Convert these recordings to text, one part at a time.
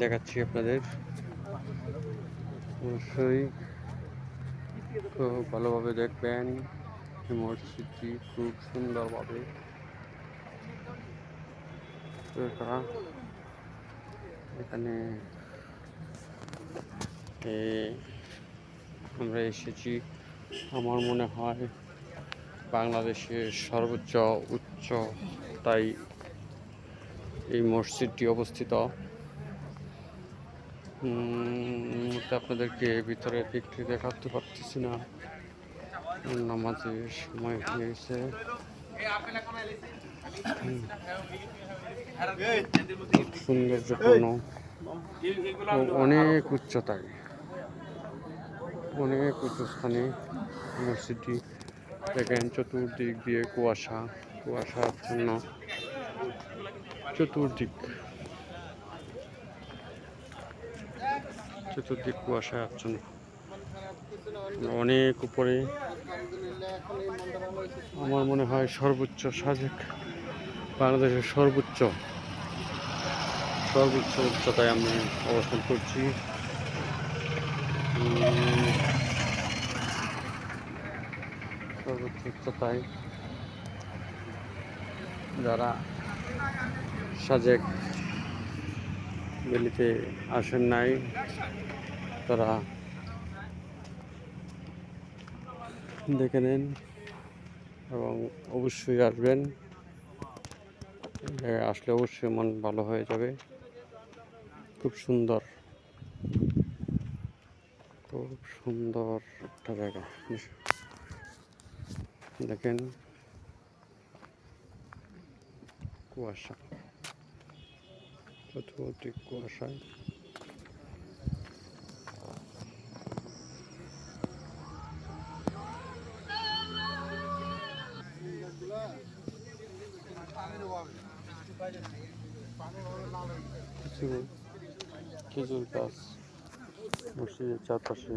দেখাচ্ছি আপনাদের। অবশ্যই খুব ভালোভাবে দেখবেন। মসজিদটি খুব সুন্দরভাবে এখানে আমরা এসেছি। আমার মনে হয় বাংলাদেশের সর্বোচ্চ উচ্চতায় এই মসজিদটি অবস্থিত। আপনাদেরকে ভিতরে দিকটি দেখাতে পারতেছি না, নামাজের সময় হয়ে গেছে। সৌন্দর্যপূর্ণ অনেক উচ্চতায়, অনেক উঁচু স্থানে মসজিদটি। দেখেন চতুর্দিক দিয়ে কুয়াশাচ্ছন্ন, চতুর্দিক কুয়াশায় আচ্ছন্ন। অনেক উপরে, আমার মনে হয় সর্বোচ্চ সাজেক বাংলাদেশের সর্বোচ্চ উচ্চতায় আমি অবস্থান করছি। সর্বোচ্চ উচ্চতায় যারা সাজেক ভ্যালিতে আসেন নাই তারা দেখে নেন এবং অবশ্যই আসবেন। আসলে অবশ্যই মন ভালো হয়ে যাবে। খুব সুন্দর একটা জায়গা। দেখেন কুয়াশা, চতুর্দিক কুয়াশায়। কিছু খেজুর গাছ মসজিদের চারপাশে,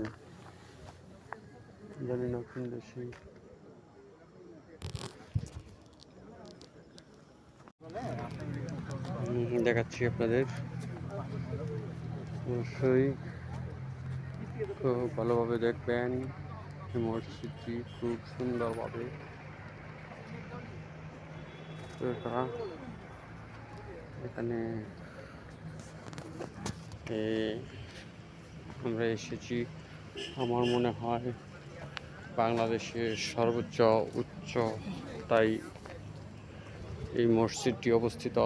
জানি না কোন দেশে। দেখাচ্ছি আপনাদের। অবশ্যই খুব ভালোভাবে দেখবেন। মসজিদটি খুব সুন্দরভাবে এখানে আমরা এসেছি। আমার মনে হয় বাংলাদেশের সর্বোচ্চ উচ্চতায় এই মসজিদটি অবস্থিত।